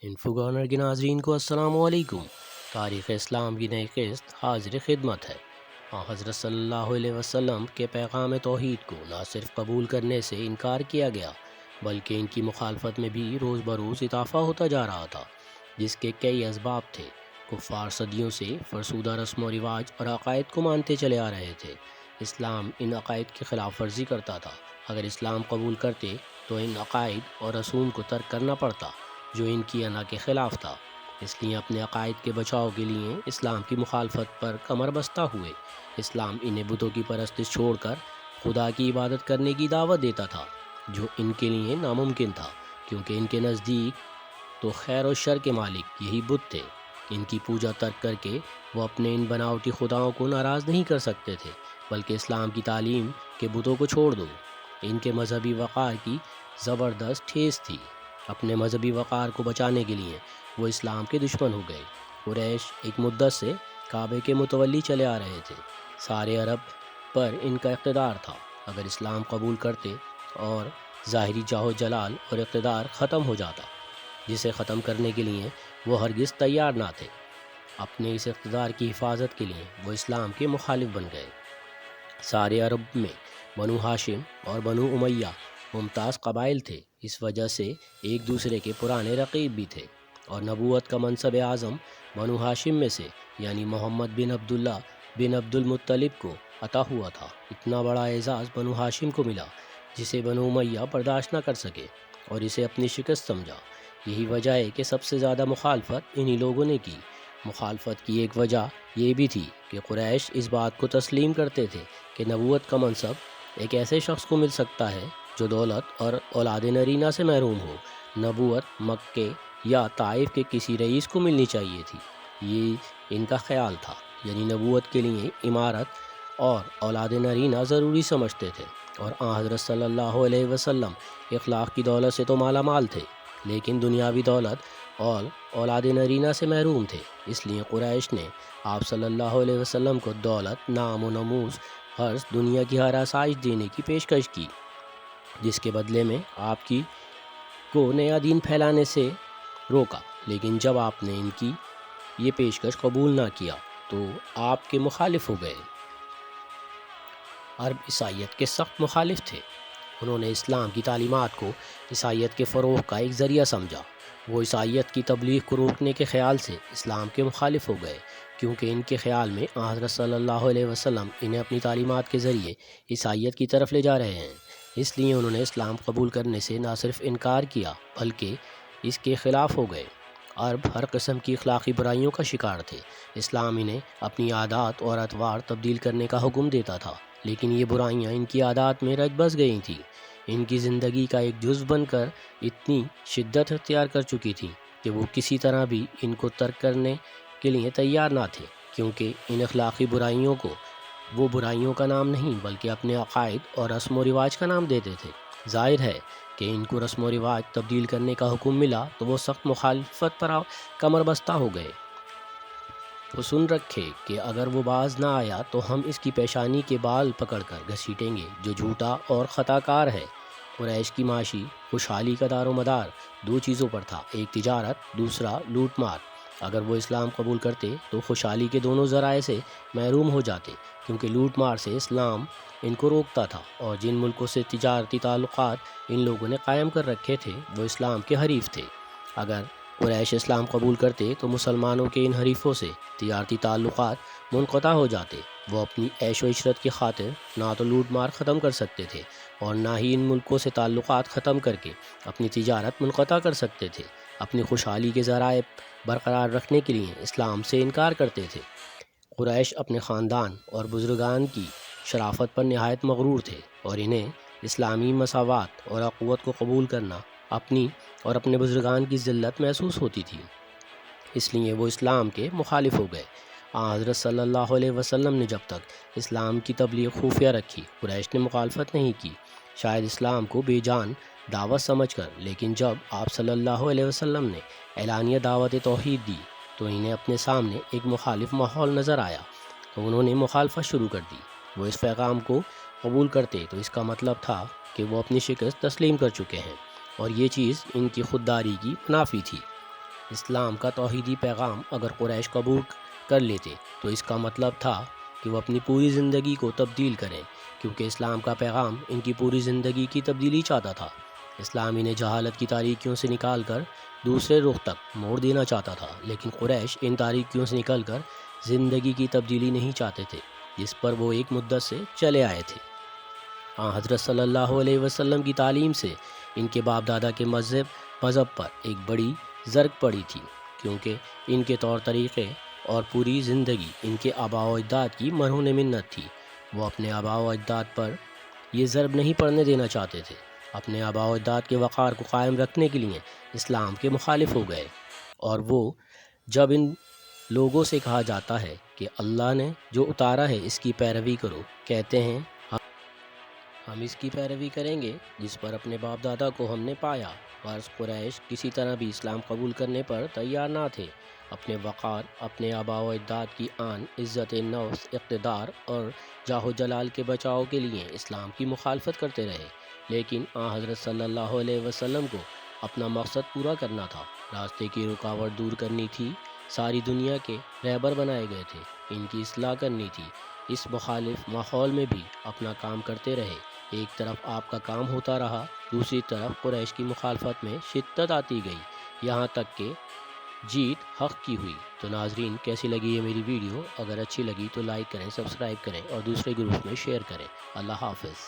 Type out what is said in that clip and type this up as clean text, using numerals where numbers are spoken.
Info governor کے ناظرین کو السلام علیکم۔ تاریخ اسلام کی نئی قسط حاضر خدمت ہے۔ حضرت صلی اللہ علیہ وسلم کے پیغام توحید کو نہ صرف قبول کرنے سے انکار کیا گیا بلکہ ان کی مخالفت میں بھی روز بروز اضافہ ہوتا جا رہا تھا، جس کے کئی اسباب تھے۔ کفار صدیوں سے فرسودہ رسم و رواج اور عقائد کو مانتے چلے آ رہے تھے۔ اسلام ان عقائد کی خلاف ورزی کرتا تھا۔ اگر اسلام قبول کرتے تو ان عقائد اور رسوم کو ترک کرنا پڑتا جو ان کی انا کے خلاف تھا۔ اس لیے اپنے عقائد کے بچاؤ کے لیے اسلام کی مخالفت پر کمر بستہ ہوئے۔ اسلام انہیں بتوں کی پرستش چھوڑ کر خدا کی عبادت کرنے کی دعوت دیتا تھا، جو ان کے لیے ناممکن تھا، کیونکہ ان کے نزدیک تو خیر و شر کے مالک یہی بت تھے۔ ان کی پوجا ترک کر کے وہ اپنے ان بناوٹی خداؤں کو ناراض نہیں کر سکتے تھے، بلکہ اسلام کی تعلیم کے بتوں کو چھوڑ دو۔ ان کے مذہبی وقار کی زبردست ٹھیس تھی۔ اپنے مذہبی وقار کو بچانے کے لیے وہ اسلام کے دشمن ہو گئے۔ قریش ایک مدت سے کعبے کے متولی چلے آ رہے تھے۔ سارے عرب پر ان کا اقتدار تھا۔ اگر اسلام قبول کرتے اور ظاہری جاہ و جلال اور اقتدار ختم ہو جاتا، جسے ختم کرنے کے لیے وہ ہرگز تیار نہ تھے۔ اپنے اس اقتدار کی حفاظت کے لیے وہ اسلام کے مخالف بن گئے۔ سارے عرب میں بنو ہاشم اور بنو امیہ ممتاز قبائل تھے، اس وجہ سے ایک دوسرے کے پرانے رقیب بھی تھے، اور نبوت کا منصب اعظم بنو ہاشم میں سے یعنی محمد بن عبداللہ بن عبد المطلب کو عطا ہوا تھا۔ اتنا بڑا اعزاز بنو ہاشم کو ملا جسے بنو امیہ برداشت نہ کر سکے اور اسے اپنی شکست سمجھا۔ یہی وجہ ہے کہ سب سے زیادہ مخالفت انہی لوگوں نے کی۔ مخالفت کی ایک وجہ یہ بھی تھی کہ قریش اس بات کو تسلیم کرتے تھے کہ نبوت کا منصب ایک ایسے شخص کو مل سکتا ہے جو دولت اور اولاد نرینہ سے محروم ہو۔ نبوت مکے یا طائف کے کسی رئیس کو ملنی چاہیے تھی، یہ ان کا خیال تھا۔ یعنی نبوت کے لیے امارت اور اولاد نرینہ ضروری سمجھتے تھے، اور حضرت صلی اللہ علیہ وسلم اخلاق کی دولت سے تو مالا مال تھے، لیکن دنیاوی دولت اور اولاد نرینہ سے محروم تھے۔ اس لیے قریش نے آپ صلی اللہ علیہ وسلم کو دولت، نام و نموز، حرث، دنیا کی ہر آسائش دینے کی پیشکش کی، جس کے بدلے میں آپ کی کو نیا دین پھیلانے سے روکا۔ لیکن جب آپ نے ان کی یہ پیشکش قبول نہ کیا تو آپ کے مخالف ہو گئے۔ عرب عیسائیت کے سخت مخالف تھے۔ انہوں نے اسلام کی تعلیمات کو عیسائیت کے فروغ کا ایک ذریعہ سمجھا۔ وہ عیسائیت کی تبلیغ کو روکنے کے خیال سے اسلام کے مخالف ہو گئے، کیونکہ ان کے خیال میں حضرت صلی اللہ علیہ وسلم انہیں اپنی تعلیمات کے ذریعے عیسائیت کی طرف لے جا رہے ہیں۔ اس لیے انہوں نے اسلام قبول کرنے سے نہ صرف انکار کیا بلکہ اس کے خلاف ہو گئے۔ عرب ہر قسم کی اخلاقی برائیوں کا شکار تھے۔ اسلام انہیں اپنی عادات اور اطوار تبدیل کرنے کا حکم دیتا تھا، لیکن یہ برائیاں ان کی عادات میں رچ بس گئی تھیں، ان کی زندگی کا ایک جزو بن کر اتنی شدت اختیار کر چکی تھیں کہ وہ کسی طرح بھی ان کو ترک کرنے کے لیے تیار نہ تھے، کیونکہ ان اخلاقی برائیوں کو وہ برائیوں کا نام نہیں بلکہ اپنے عقائد اور رسم و رواج کا نام دیتے تھے۔ ظاہر ہے کہ ان کو رسم و رواج تبدیل کرنے کا حکم ملا تو وہ سخت مخالفت پر کمر بستہ ہو گئے۔ وہ سن رکھے کہ اگر وہ باز نہ آیا تو ہم اس کی پیشانی کے بال پکڑ کر گھسیٹیں گے جو جھوٹا اور خطا کار ہے۔ قریش کی معاشی خوشحالی کا دار و مدار دو چیزوں پر تھا، ایک تجارت، دوسرا لوٹ مار۔ اگر وہ اسلام قبول کرتے تو خوشحالی کے دونوں ذرائع سے محروم ہو جاتے، کیونکہ لوٹ مار سے اسلام ان کو روکتا تھا، اور جن ملکوں سے تجارتی تعلقات ان لوگوں نے قائم کر رکھے تھے وہ اسلام کے حریف تھے۔ اگر قریش اسلام قبول کرتے تو مسلمانوں کے ان حریفوں سے تجارتی تعلقات منقطع ہو جاتے۔ وہ اپنی عیش و عشرت کی خاطر نہ تو لوٹ مار ختم کر سکتے تھے اور نہ ہی ان ملکوں سے تعلقات ختم کر کے اپنی تجارت منقطع کر سکتے تھے۔ اپنی خوشحالی کے ذرائع برقرار رکھنے کے لیے اسلام سے انکار کرتے تھے۔ قریش اپنے خاندان اور بزرگان کی شرافت پر نہایت مغرور تھے، اور انہیں اسلامی مساوات اور اخوت کو قبول کرنا اپنی اور اپنے بزرگان کی ذلت محسوس ہوتی تھی۔ اس لیے وہ اسلام کے مخالف ہو گئے۔ حضرت صلی اللہ علیہ وسلم نے جب تک اسلام کی تبلیغ خفیہ رکھی، قریش نے مخالفت نہیں کی، شاید اسلام کو بے جان دعوت سمجھ کر، لیکن جب آپ صلی اللہ علیہ وسلم نے اعلانیہ دعوت توحید دی تو انہیں اپنے سامنے ایک مخالف ماحول نظر آیا، تو انہوں نے مخالفت شروع کر دی۔ وہ اس پیغام کو قبول کرتے تو اس کا مطلب تھا کہ وہ اپنی شکست تسلیم کر چکے ہیں، اور یہ چیز ان کی خودداری کی منافی تھی۔ اسلام کا توحیدی پیغام اگر قریش قبول کر لیتے تو اس کا مطلب تھا کہ وہ اپنی پوری زندگی کو تبدیل کریں، کیونکہ اسلام کا پیغام ان کی پوری زندگی کی تبدیلی چاہتا تھا۔ اسلام انہیں جہالت کی تاریکیوں سے نکال کر دوسرے رخ تک موڑ دینا چاہتا تھا، لیکن قریش ان تاریکیوں سے نکل کر زندگی کی تبدیلی نہیں چاہتے تھے جس پر وہ ایک مدت سے چلے آئے تھے۔ حضرت صلی اللہ علیہ وسلم کی تعلیم سے ان کے باپ دادا کے مذہب پر ایک بڑی زرق پڑی تھی، کیونکہ ان کے طور طریقے اور پوری زندگی ان کے آباء و اجداد کی مرہون منت تھی۔ وہ اپنے آباء و اجداد پر یہ ضرب نہیں پڑنے دینا چاہتے تھے۔ اپنے آباء و اجداد کے وقار کو قائم رکھنے کے لیے اسلام کے مخالف ہو گئے، اور وہ جب ان لوگوں سے کہا جاتا ہے کہ اللہ نے جو اتارا ہے اس کی پیروی کرو، کہتے ہیں ہم اس کی پیروی کریں گے جس پر اپنے باپ دادا کو ہم نے پایا۔ غرض قریش کسی طرح بھی اسلام قبول کرنے پر تیار نہ تھے۔ اپنے وقار، اپنے آباء و اجداد کی آن، عزت نفس، اقتدار اور جاہ و جلال کے بچاؤ کے لیے اسلام کی مخالفت کرتے رہے، لیکن حضرت صلی اللہ علیہ وسلم کو اپنا مقصد پورا کرنا تھا، راستے کی رکاوٹ دور کرنی تھی، ساری دنیا کے رہبر بنائے گئے تھے، ان کی اصلاح کرنی تھی۔ اس مخالف ماحول میں بھی اپنا کام کرتے رہے۔ ایک طرف آپ کا کام ہوتا رہا، دوسری طرف قریش کی مخالفت میں شدت آتی گئی، یہاں تک کہ جیت حق کی ہوئی۔ تو ناظرین، کیسی لگی یہ میری ویڈیو؟ اگر اچھی لگی تو لائک کریں، سبسکرائب کریں اور دوسرے گروپ میں شیئر کریں۔ اللہ حافظ۔